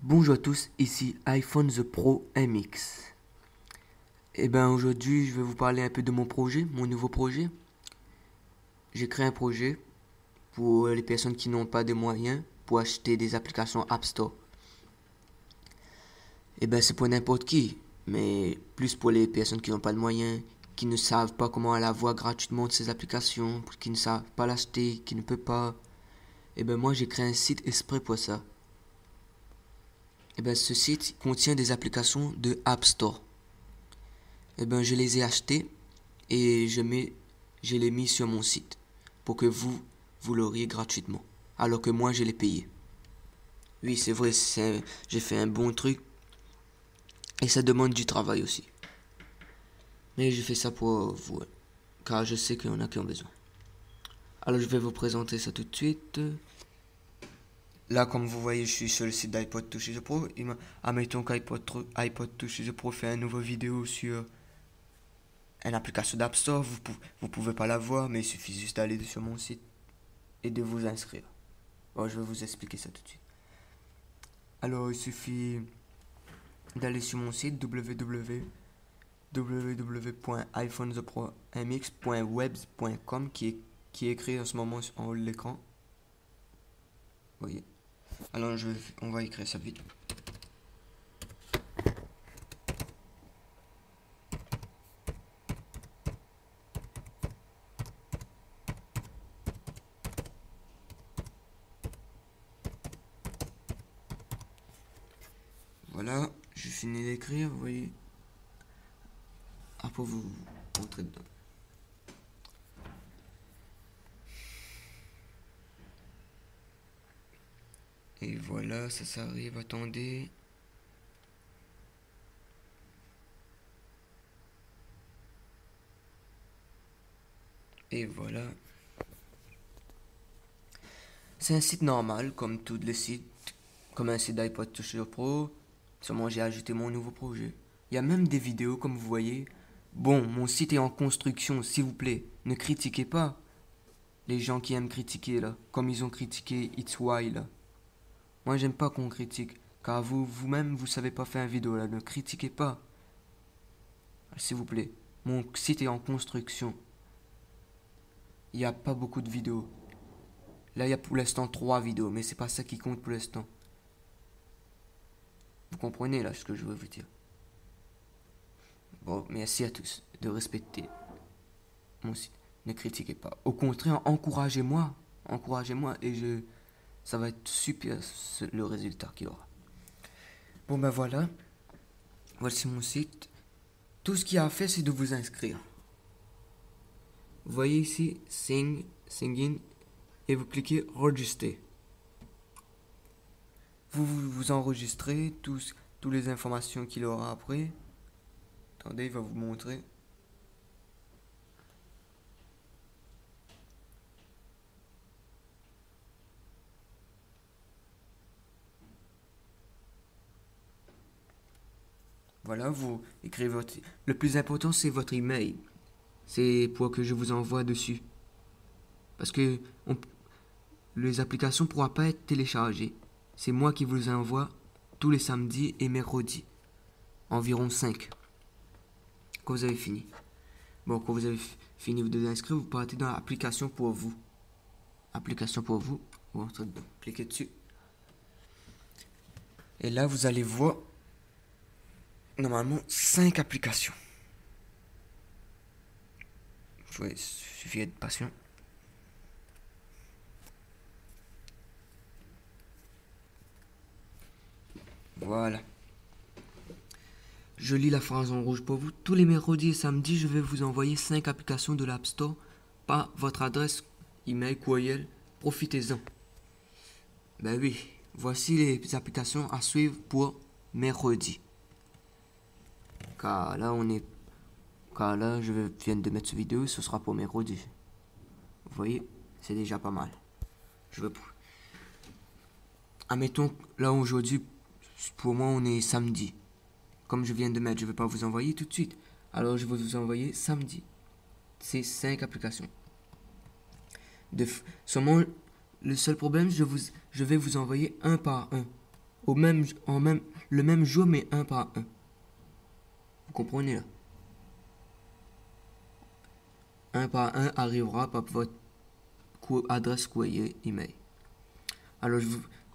Bonjour à tous, ici iPhone The Pro MX. Aujourd'hui je vais vous parler un peu de mon projet, mon nouveau projet. J'ai créé un projet pour les personnes qui n'ont pas de moyens pour acheter des applications App Store. C'est pour n'importe qui, mais plus pour les personnes qui n'ont pas de moyens, qui ne savent pas comment avoir gratuitement de ces applications, qui ne savent pas l'acheter, qui ne peuvent pas. Moi j'ai créé un site exprès pour ça. Ce site contient des applications de App Store. Je les ai achetées et je les mis sur mon site pour que vous l'auriez gratuitement. Alors que moi, je l'ai payé. Oui, c'est vrai, j'ai fait un bon truc et ça demande du travail aussi. Mais je fais ça pour vous, car je sais qu'il y en a qui ont besoin. Alors, je vais vous présenter ça tout de suite. Là, comme vous voyez, je suis sur le site d'iPod Touch the Pro. Admettons qu'iPod Touch the Pro fait une nouvelle vidéo sur une application d'App Store. Vous pouvez pas la voir, mais il suffit juste d'aller sur mon site et de vous inscrire. Bon, je vais vous expliquer ça tout de suite. Alors, il suffit d'aller sur mon site www.iphonethepromx.webs.com qui est écrit en ce moment en haut de l'écran. Vous voyez. Alors, on va écrire ça vite. Voilà, j'ai fini d'écrire, vous voyez. Après, vous rentrez dedans. Et voilà, ça arrive, attendez. Et voilà. C'est un site normal, comme tous les sites, comme un site d'iPod Touch Pro. Seulement, j'ai ajouté mon nouveau projet. Il y a même des vidéos, comme vous voyez. Bon, mon site est en construction, s'il vous plaît. Ne critiquez pas les gens qui aiment critiquer, là. Comme ils ont critiqué It's Why, là. Moi, j'aime pas qu'on critique. Car vous-même, vous savez pas faire une vidéo, là. Ne critiquez pas. S'il vous plaît. Mon site est en construction. Il n'y a pas beaucoup de vidéos. Là, il y a pour l'instant 3 vidéos, mais c'est pas ça qui compte pour l'instant. Vous comprenez là ce que je veux vous dire. Bon, merci à tous de respecter mon site. Ne critiquez pas. Au contraire, encouragez-moi. Encouragez-moi et ça va être super le résultat qu'il y aura. Bon ben voilà. Voici mon site. Tout ce qu'il y a à faire, c'est de vous inscrire. Vous voyez ici, Singing, et vous cliquez Register. Vous enregistrez toutes les informations qu'il aura après. Attendez, il va vous montrer. Voilà, vous écrivez votre... Le plus important, c'est votre email. C'est pour que je vous envoie dessus. Parce que les applications ne pourront pas être téléchargées. C'est moi qui vous les envoie tous les samedis et mercredis. Environ 5. Quand vous avez fini. Bon, quand vous avez fini de vous inscrire, vous partez dans l'application pour vous. Application pour vous. Vous entrez dedans. Cliquez dessus. Et là, vous allez voir normalement 5 applications. Il suffit d'être patient. Voilà. Je lis la phrase en rouge pour vous. Tous les mercredis et samedis, je vais vous envoyer 5 applications de l'App Store par votre adresse email, courriel. Profitez-en. Ben oui, voici les applications à suivre pour mercredi. Car là, je viens de mettre cette vidéo, ce sera pour mercredi. Vous voyez, c'est déjà pas mal. Admettons, là aujourd'hui, pour moi, on est samedi. Comme je viens de mettre, je ne vais pas vous envoyer tout de suite. Alors, je vais vous envoyer samedi. C'est 5 applications. Seulement, le seul problème, je vais vous envoyer un par un. le même jour, mais un par un. Vous comprenez là? Un par un arrivera par votre adresse courrier email. Alors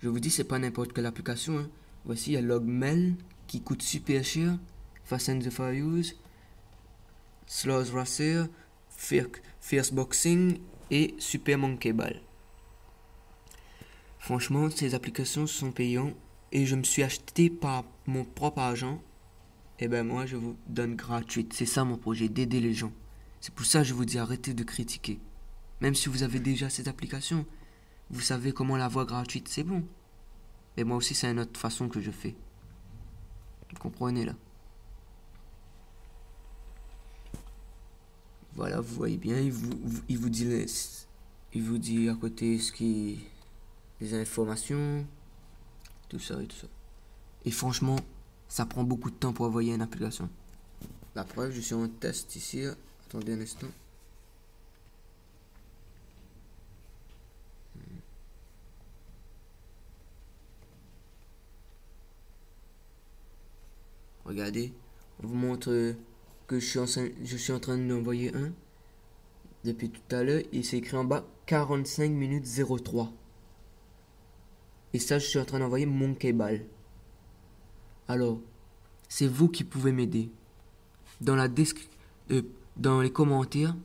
je vous dis, c'est pas n'importe quelle application. Hein. Voici, il y a Logmail qui coûte super cher, Fast and the Furious, Slows Racer, Fierce Boxing et Super Monkey Ball. Franchement, ces applications sont payantes et je me suis acheté par mon propre argent. Et ben moi, je vous donne gratuite. C'est ça mon projet, d'aider les gens. C'est pour ça que je vous dis arrêtez de critiquer. Même si vous avez déjà ces applications, vous savez comment l'avoir gratuite, c'est bon. Mais moi aussi, c'est une autre façon que je fais. Vous comprenez là? Voilà, vous voyez bien, il vous dit à côté les informations, tout ça et tout ça. Et franchement, ça prend beaucoup de temps pour envoyer une application. La preuve, je suis en test ici. Attendez un instant. Regardez, on vous montre que je suis en train d'envoyer un. Depuis tout à l'heure, il s'est écrit en bas 45 minutes 03. Et ça, je suis en train d'envoyer Monkey Ball. Alors, c'est vous qui pouvez m'aider. Dans les commentaires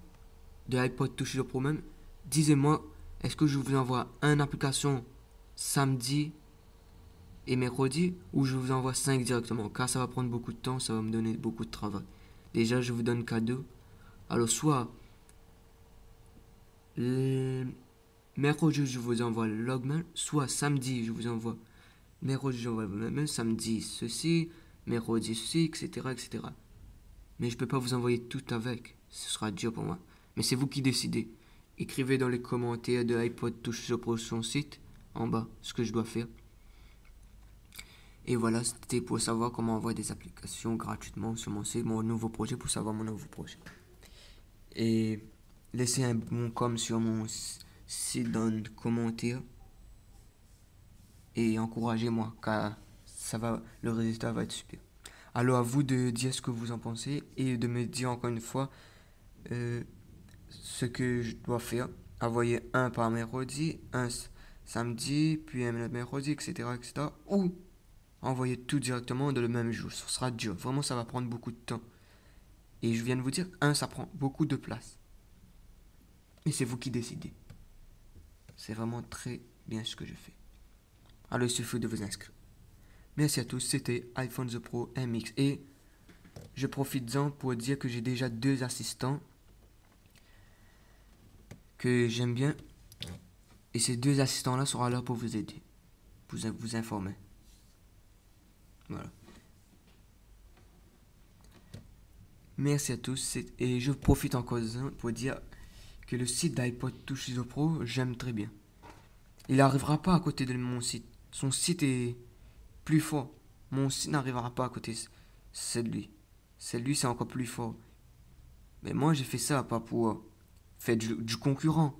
de iPod Touch Pro même, disez-moi, est-ce que je vous envoie une application samedi et mercredi ou je vous envoie 5 directement, car ça va prendre beaucoup de temps, ça va me donner beaucoup de travail. Déjà, je vous donne cadeau. Alors, soit mercredi, je vous envoie le Logmail, soit samedi, je vous envoie mercredi, j'envoie le Logmail, samedi ceci, mercredi ceci, etc., etc. Mais je peux pas vous envoyer tout avec, ce sera dur pour moi. Mais c'est vous qui décidez. Écrivez dans les commentaires de iPod Touch Pro sur son site, en bas, ce que je dois faire. Et voilà, c'était pour savoir comment envoyer des applications gratuitement sur mon site, mon nouveau projet, pour savoir mon nouveau projet. Et laissez un bon com sur mon site dans les commentaires. Et encouragez-moi, car le résultat va être super. Alors à vous de dire ce que vous en pensez et de me dire encore une fois ce que je dois faire. Envoyer un par mercredi, un samedi, puis un mercredi, etc., etc. Ou envoyer tout directement dans le même jour. Ce sera dur. Vraiment, ça va prendre beaucoup de temps. Et je viens de vous dire, ça prend beaucoup de place. Et c'est vous qui décidez. C'est vraiment très bien ce que je fais. Alors, il suffit de vous inscrire. Merci à tous, c'était iPhone The Pro MX. Et je profite-en pour dire que j'ai déjà 2 assistants que j'aime bien. Et ces 2 assistants-là seront là pour vous aider, pour vous informer. Voilà. Merci à tous. Et je profite encore pour dire que le site d'iPod Touch Pro, j'aime très bien. Il n'arrivera pas à côté de mon site. Son site est plus fort. Mon site n'arrivera pas à côté de celui. Celui, c'est encore plus fort. Mais moi, j'ai fait ça pas pour faire du concurrent.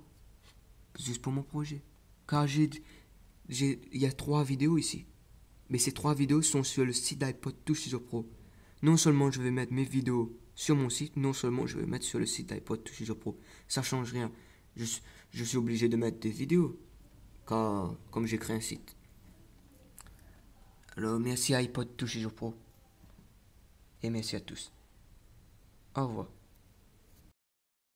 Juste pour mon projet. Car il y a 3 vidéos ici. Mais ces 3 vidéos sont sur le site d'iPod Touch Pro. Non seulement je vais mettre mes vidéos sur mon site, non seulement je vais mettre sur le site d'iPod Touch Pro. Ça change rien. Je suis obligé de mettre des vidéos. Car comme j'ai créé un site. Alors merci à iPod Touch Pro. Et merci à tous. Au revoir.